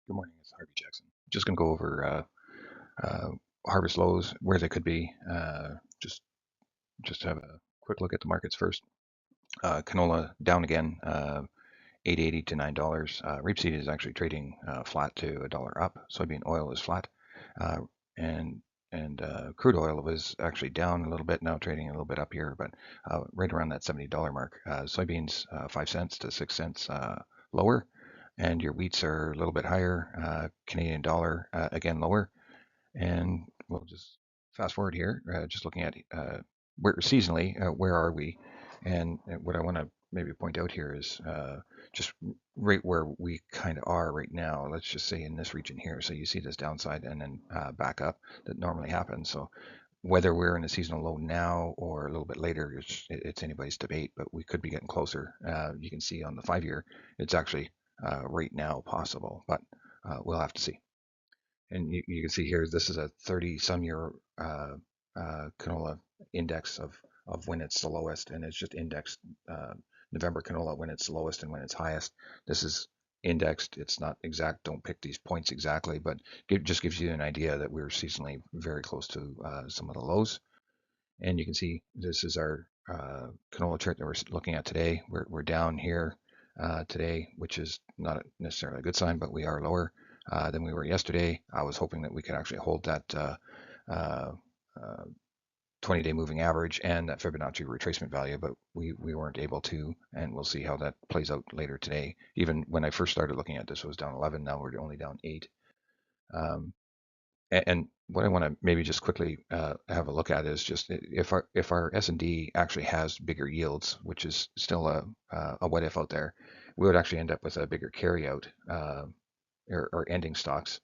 Good morning, it's Harvey Jackson. Just going to go over harvest lows, where they could be. Just have a quick look at the markets first. Canola down again, 8.80 to $9. Rapeseed is actually trading flat to $1 up. Soybean oil is flat, uh, and crude oil was actually down a little bit, now trading a little bit up here, but right around that $70 mark. Soybeans 5 cents to 6 cents lower, and your wheats are a little bit higher. Canadian dollar again lower, and we'll just fast forward here, just looking at where seasonally, where are we? And what I want to maybe point out here is just right where we kind of are right now. Let's just say in this region here. So you see this downside and then back up that normally happens. So whether we're in a seasonal low now or a little bit later, it's anybody's debate, but we could be getting closer. You can see on the 5 year, it's actually right now possible, but we'll have to see. And you can see here, this is a 30 some year canola index of when it's the lowest, and it's just indexed November canola when it's lowest and when it's highest. This is indexed. It's not exact. Don't pick these points exactly, but it just gives you an idea that we're seasonally very close to some of the lows. And you can see this is our canola chart that we're looking at today. We're down here today, which is not necessarily a good sign, but we are lower than we were yesterday. I was hoping that we could actually hold that uh, 20-day moving average and that Fibonacci retracement value, but we weren't able to, and we'll see how that plays out later today. Even when I first started looking at this, it was down 11. Now we're only down 8. Um, and what I want to maybe just quickly have a look at is just if our S&D actually has bigger yields, which is still a what if out there, we would actually end up with a bigger carryout or ending stocks,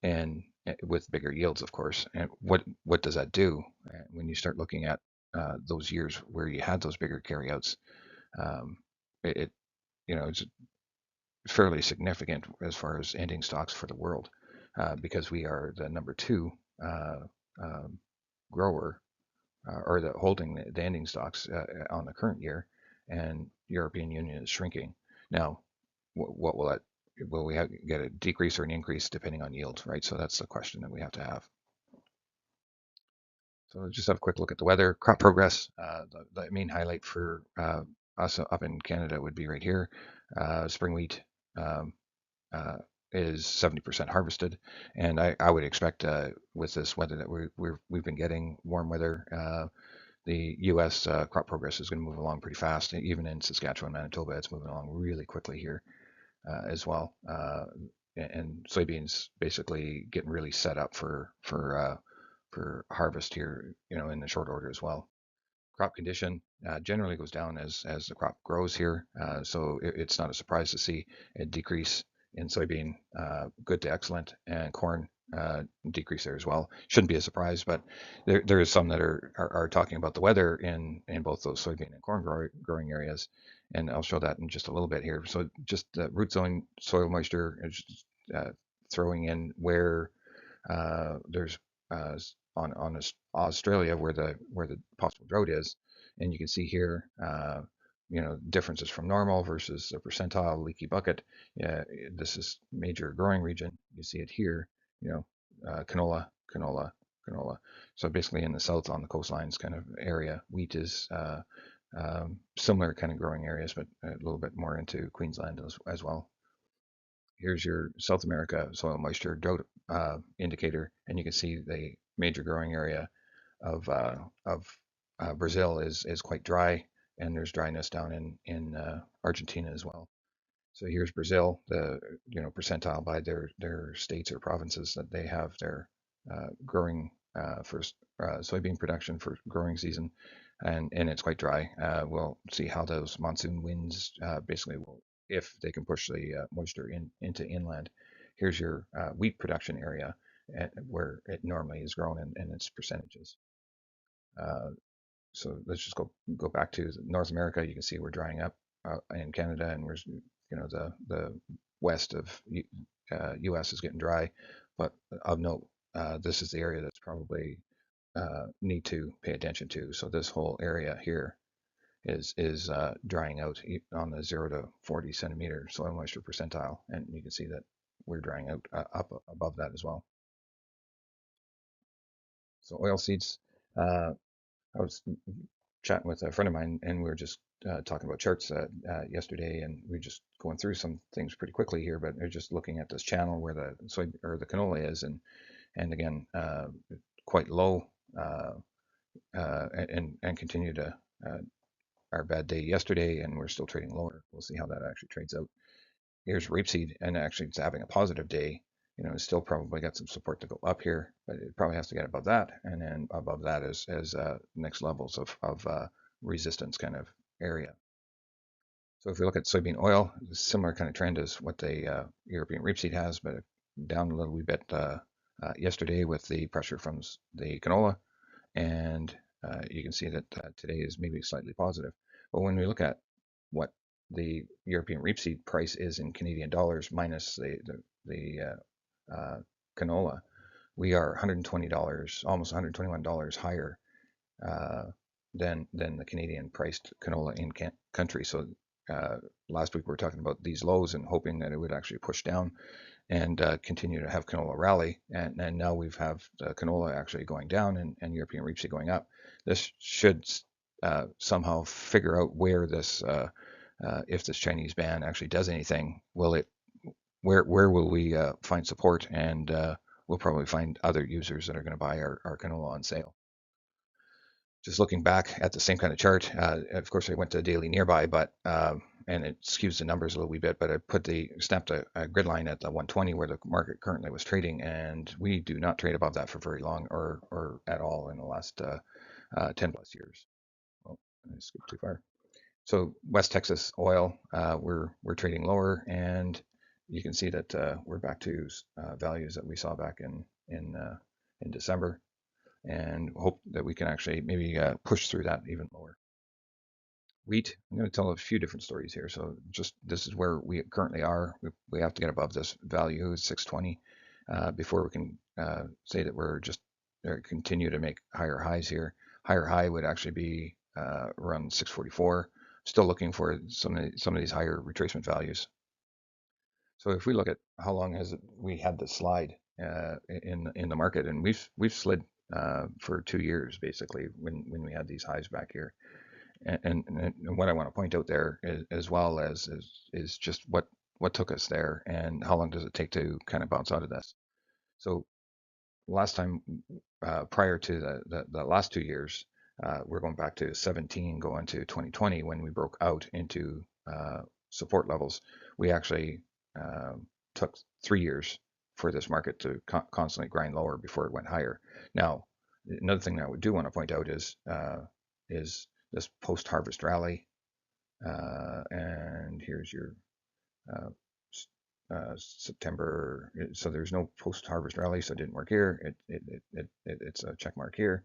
and with bigger yields, of course. And what does that do when you start looking at those years where you had those bigger carryouts? Um, it it's fairly significant as far as ending stocks for the world, because we are the number two uh, um, grower, or the holding the ending stocks on the current year, and European Union is shrinking. Now, what will that? Will we get a decrease or an increase depending on yield, right? So that's the question that we have to have. So let's just have a quick look at the weather. Crop progress. The main highlight for us up in Canada would be right here. Spring wheat um, uh, is 70% harvested, and I would expect with this weather that we've been getting warm weather, the U.S. Crop progress is going to move along pretty fast. Even in Saskatchewan, Manitoba, it's moving along really quickly here as well. And soybeans basically getting really set up for harvest here, in the short order as well. Crop condition generally goes down as the crop grows here, so it's not a surprise to see a decrease in soybean, good to excellent, and corn decrease there as well. Shouldn't be a surprise, but there is some that are talking about the weather in both those soybean and corn growing areas, and I'll show that in just a little bit here. So just root zone soil moisture is uh, throwing in where there's uh, on Australia where the possible drought is, and you can see here, differences from normal versus the percentile leaky bucket. Yeah, this is major growing region. You see it here. You know, canola, canola, canola. So basically, in the south on the coastlines kind of area, wheat is similar kind of growing areas, but a little bit more into Queensland as well. Here's your South America soil moisture drought indicator, and you can see the major growing area of Brazil is quite dry, and there's dryness down in Argentina as well. So here's Brazil, the percentile by their states or provinces that they have their growing for soybean production for growing season, and it's quite dry. We'll see how those monsoon winds basically will, if they can push the moisture into inland. Here's your wheat production area where it normally is grown and its percentages. Uh, so let's just go back to North America. You can see we're drying up in Canada, and we're the west of U.S. is getting dry. But of note, this is the area that's probably need to pay attention to. So this whole area here is drying out on the 0 to 40 centimeter soil moisture percentile, and you can see that we're drying out up above that as well. So oil seeds, I was chatting with a friend of mine, and we were just talking about charts yesterday, and we are just going through some things pretty quickly here. But they're just looking at this channel where the soy or the canola is, and again, quite low, and continue to our bad day yesterday, and we're still trading lower. We'll see how that actually trades out. Here's rapeseed, and actually it's having a positive day. It's still probably got some support to go up here, but it probably has to get above that, and then above that is next levels of resistance kind of area. So if we look at soybean oil, similar kind of trend as what the European rapeseed has, but down a little wee bit yesterday with the pressure from the canola, and you can see that today is maybe slightly positive. But when we look at what the European rapeseed price is in Canadian dollars minus the canola, we are $120, almost $121 higher uh, than the Canadian priced canola in country. So last week we were talking about these lows and hoping that it would actually push down and continue to have canola rally. And now we've have the canola actually going down and European rapeseed going up. This should somehow figure out where this, if this Chinese ban actually does anything, will it, where will we find support? And we'll probably find other users that are going to buy our canola on sale. Just looking back at the same kind of chart, of course I went to daily nearby, but and it skews the numbers a little wee bit, but I snapped a grid line at the 120 where the market currently was trading, and we do not trade above that for very long or at all in the last 10 plus years. Oh, I skipped too far. So West Texas oil, we're trading lower, and you can see that we're back to values that we saw back in December, and hope that we can actually maybe push through that even lower. Wheat, I'm going to tell a few different stories here. So just this is where we currently are. We have to get above this value, 620, before we can say that we're just continue to make higher highs here. Higher high would actually be around 644. Still looking for some of these higher retracement values. So if we look at how long has we had this slide in the market, and we've slid for 2 years basically when we had these highs back here. And what I want to point out there as well is just what took us there and how long does it take to kind of bounce out of this. So last time, prior to the last 2 years, we're going back to 17 going to 2020 when we broke out into support levels. We actually took 3 years for this market to constantly grind lower before it went higher. Now, another thing that I do want to point out is this post-harvest rally, and here's your uh, September. So there's no post-harvest rally, so it didn't work here. It's a check mark here,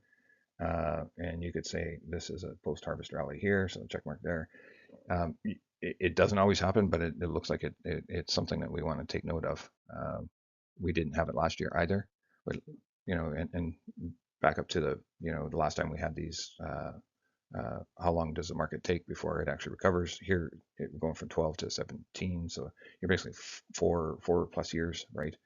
and you could say this is a post-harvest rally here, so check mark there. It doesn't always happen, but it looks like it's something that we want to take note of. We didn't have it last year either, but and back up to the last time we had these. How long does the market take before it actually recovers? Here, we're going from 12 to 17, so you're basically four plus years, right?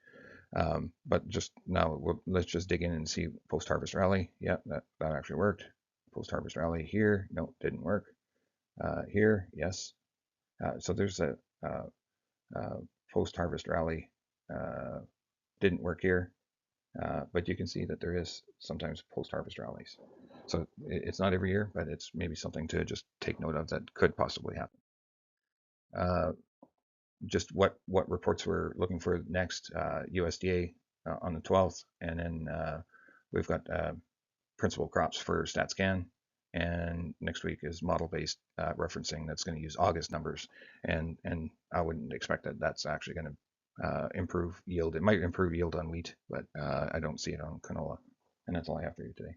But just now, let's just dig in and see post-harvest rally. Yeah, that actually worked. Post-harvest rally here, no, didn't work. Here, yes. So there's a post-harvest rally, didn't work here, but you can see that there is sometimes post-harvest rallies. So it's not every year, but it's maybe something to just take note of that could possibly happen. Just what reports we're looking for next, USDA on the 12th, and then we've got principal crops for StatScan, and next week is model-based referencing that's going to use August numbers, and I wouldn't expect that that's actually going to improve yield. It might improve yield on wheat, but I don't see it on canola, and that's all I have for you today.